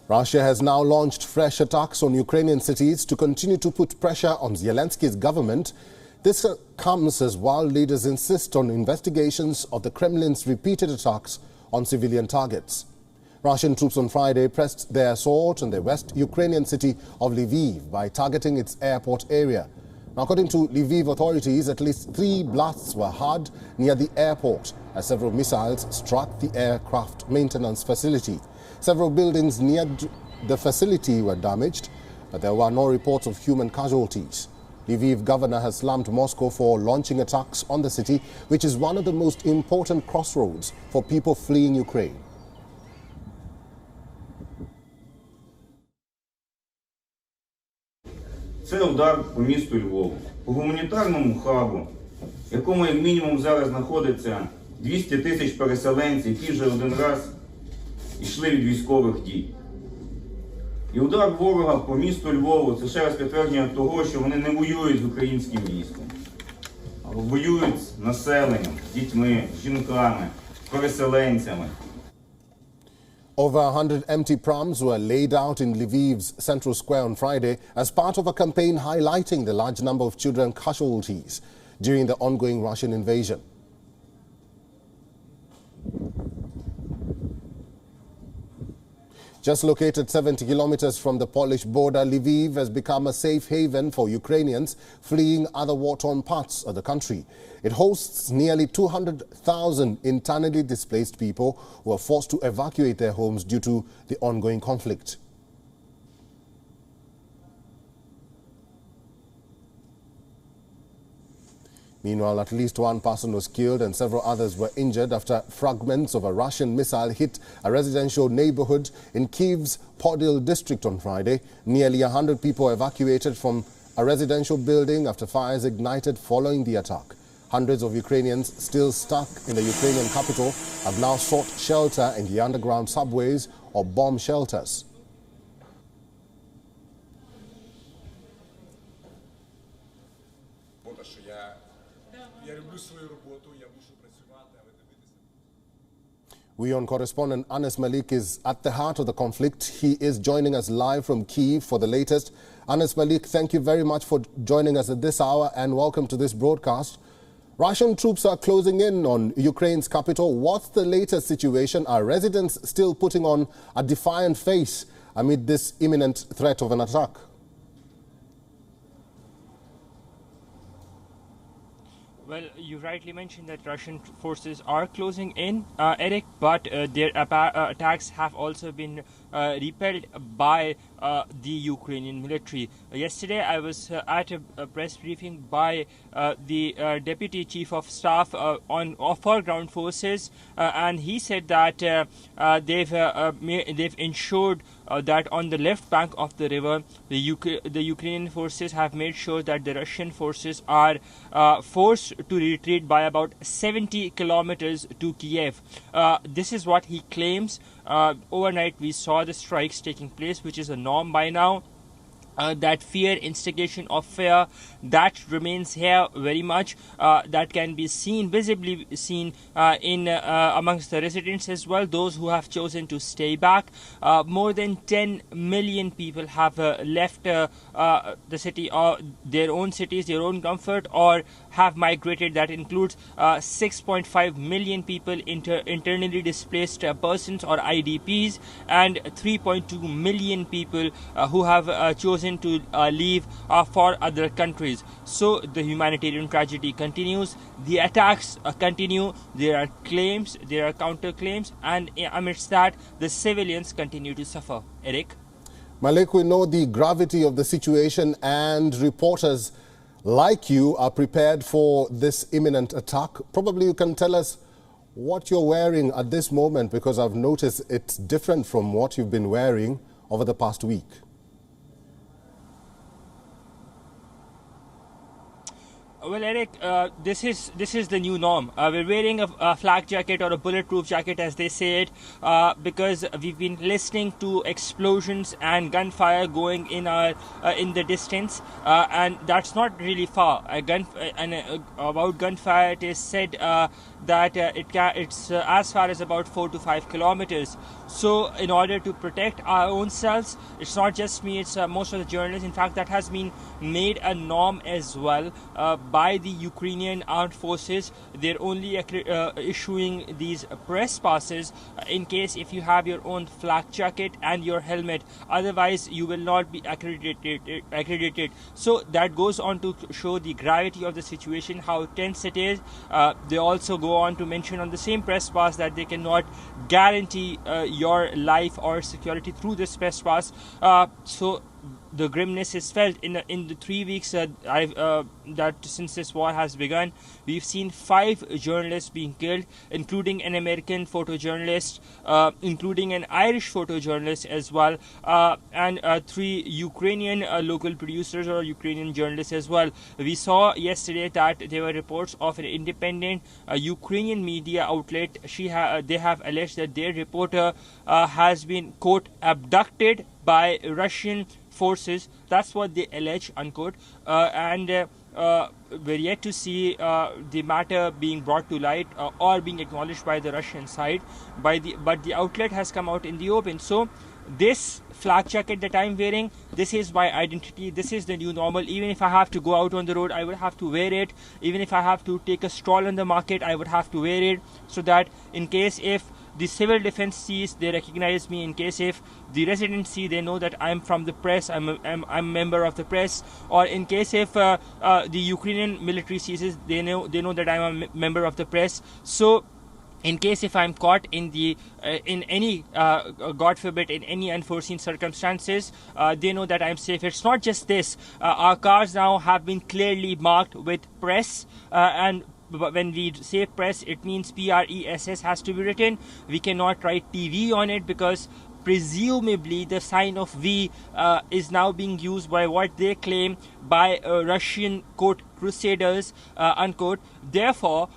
Russia has now launched fresh attacks on Ukrainian cities to continue to put pressure on Zelensky's government. This comes as world leaders insist on investigations of the Kremlin's repeated attacks on civilian targets. Russian troops on Friday pressed their assault on the West Ukrainian city of Lviv by targeting its airport area. Now, according to Lviv authorities, at least 3 blasts were heard near the airport as several missiles struck the aircraft maintenance facility. Several buildings near the facility were damaged, but there were no reports of human casualties. Lviv governor has slammed Moscow for launching attacks on the city, which is one of the most important crossroads for people fleeing Ukraine. Це удар по місту Львову, по гуманітарному хабу, в якому як мінімум зараз знаходиться 200 тисяч переселенців, які вже один раз йшли від військових дій. І удар ворога по місту Львову – це ще раз підтвердження того, що вони не воюють з українським військом, а воюють з населенням, з дітьми, з жінками, з переселенцями. Over 100 empty prams were laid out in Lviv's central square on Friday as part of a campaign highlighting the large number of children casualties during the ongoing Russian invasion. Just located 70 kilometers from the Polish border, Lviv has become a safe haven for Ukrainians fleeing other war-torn parts of the country. It hosts nearly 200,000 internally displaced people who are forced to evacuate their homes due to the ongoing conflict. Meanwhile, at least 1 person was killed and several others were injured after fragments of a Russian missile hit a residential neighborhood in Kyiv's Podil district on Friday. Nearly 100 people evacuated from a residential building after fires ignited following the attack. Hundreds of Ukrainians still stuck in the Ukrainian capital have now sought shelter in the underground subways or bomb shelters. WION correspondent Mallick is at the heart of the conflict. He is joining us live from Kyiv for the latest. Mallick, thank you very much for joining us at this hour and welcome to this broadcast. Russian troops are closing in on Ukraine's capital. What's the latest situation? Are residents still putting on a defiant face amid this imminent threat of an attack? Well, you rightly mentioned that Russian forces are closing in, Eric, but their attacks have also been repelled by the Ukrainian military. Yesterday, I was at a press briefing by the Deputy Chief of Staff for Ground Forces, and he said that they've ensured that on the left bank of the river, the Ukrainian forces have made sure that the Russian forces are forced to retreat by about 70 kilometers to Kyiv. This is what he claims. Overnight, we saw the strikes taking place, which is a norm by now. That fear, instigation of fear, that remains here very much. That can be seen, visibly seen in amongst the residents as well, those who have chosen to stay back. More than 10 million people have left the city, or their own cities, their own comfort, or have migrated. That includes 6.5 million people internally displaced persons or IDPs, and 3.2 million people who have chosen to leave for other countries. So the humanitarian tragedy continues, the attacks continue, there are claims, there are counterclaims, and amidst that, the civilians continue to suffer. Eric? Mallick, we know the gravity of the situation, and reporters like you are prepared for this imminent attack. Probably you can tell us what you're wearing at this moment, because I've noticed it's different from what you've been wearing over the past week. Well, Eric, this is the new norm. We're wearing a flak jacket or a bulletproof jacket, as they say it, because we've been listening to explosions and gunfire going in the distance, and that's not really far. About gunfire, it is said that it's as far as about 4 to 5 kilometers. So in order to protect our own selves, it's not just me, it's most of the journalists. In fact, that has been made a norm as well by the Ukrainian armed forces. They're only issuing these press passes in case if you have your own flak jacket and your helmet. Otherwise, you will not be accredited. So that goes on to show the gravity of the situation, how tense it is. They also go on to mention on the same press pass that they cannot guarantee your life or security through this press pass. So the grimness is felt in the 3 weeks that since this war has begun. We've seen 5 journalists being killed, including an American photojournalist, including an Irish photojournalist as well, and 3 Ukrainian local producers or Ukrainian journalists as well. We saw yesterday that there were reports of an independent Ukrainian media outlet. They have alleged that their reporter has been, quote, abducted by Russian forces. That's what they allege, unquote. And we're yet to see the matter being brought to light or being acknowledged by the Russian side. But the outlet has come out in the open. So this flak jacket that I'm wearing, this is my identity. This is the new normal. Even if I have to go out on the road, I would have to wear it. Even if I have to take a stroll in the market, I would have to wear it, so that in case if the civil defense sees, they recognize me. In case if the residents see, they know that I'm from the press, I'm a member of the press. Or in case if the Ukrainian military sees, they know that I'm a member of the press. So in case if I'm caught in any God forbid, in any unforeseen circumstances, they know that I'm safe. It's not just this. Our cars now have been clearly marked with press, and when we say press, it means PRESS has to be written. We cannot write TV on it because presumably the sign of V is now being used by what they claim by Russian, quote, crusaders, unquote. Therefore,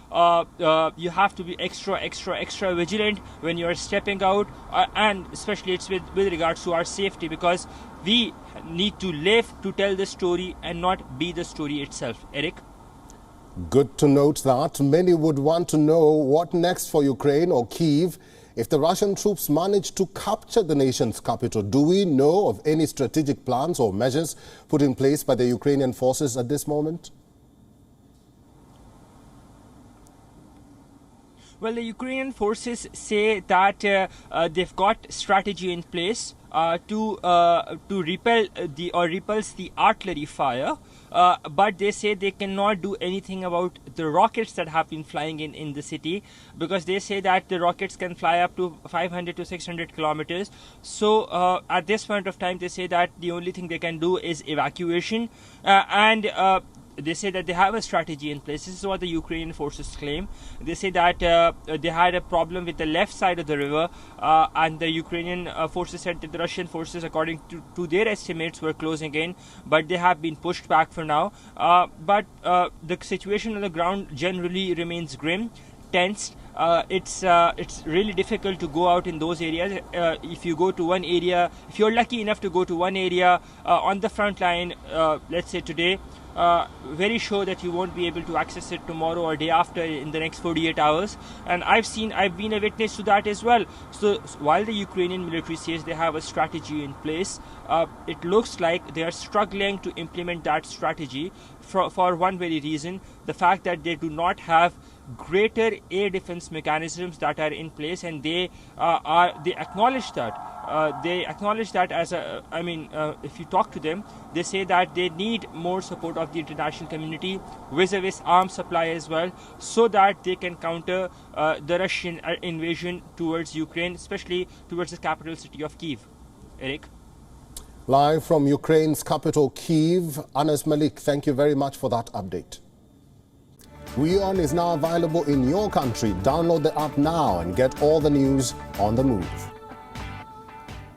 you have to be extra vigilant when you're stepping out, and especially it's with regards to our safety, because we need to live to tell the story and not be the story itself. Eric? Good to note that. Many would want to know what next for Ukraine or Kyiv if the Russian troops manage to capture the nation's capital. Do we know of any strategic plans or measures put in place by the Ukrainian forces at this moment? Well, the Ukrainian forces say that they've got strategy in place to repulse the artillery fire, but they say they cannot do anything about the rockets that have been flying in the city, because they say that the rockets can fly up to 500 to 600 kilometers. So at this point of time, they say that the only thing they can do is evacuation, and they say that they have a strategy in place. This is what the Ukrainian forces claim. They say that they had a problem with the left side of the river, and the Ukrainian forces said that the Russian forces, according to their estimates, were closing in, but they have been pushed back for now. But the situation on the ground generally remains grim, tensed. It's really difficult to go out in those areas. If you go to one area, if you're lucky enough to go to one area on the front line, let's say today, very sure that you won't be able to access it tomorrow or day after in the next 48 hours. And I've been a witness to that as well. So while the Ukrainian military says they have a strategy in place, it looks like they are struggling to implement that strategy for one very reason: the fact that they do not have greater air defense mechanisms that are in place, and they acknowledge that. They acknowledge that as if you talk to them, they say that they need more support of the international community vis-a-vis arms supply as well, so that they can counter the Russian invasion towards Ukraine, especially towards the capital city of Kyiv. Eric? Live from Ukraine's capital, Kyiv, Anas Mallick, thank you very much for that update. WION is now available in your country. Download the app now and get all the news on the move.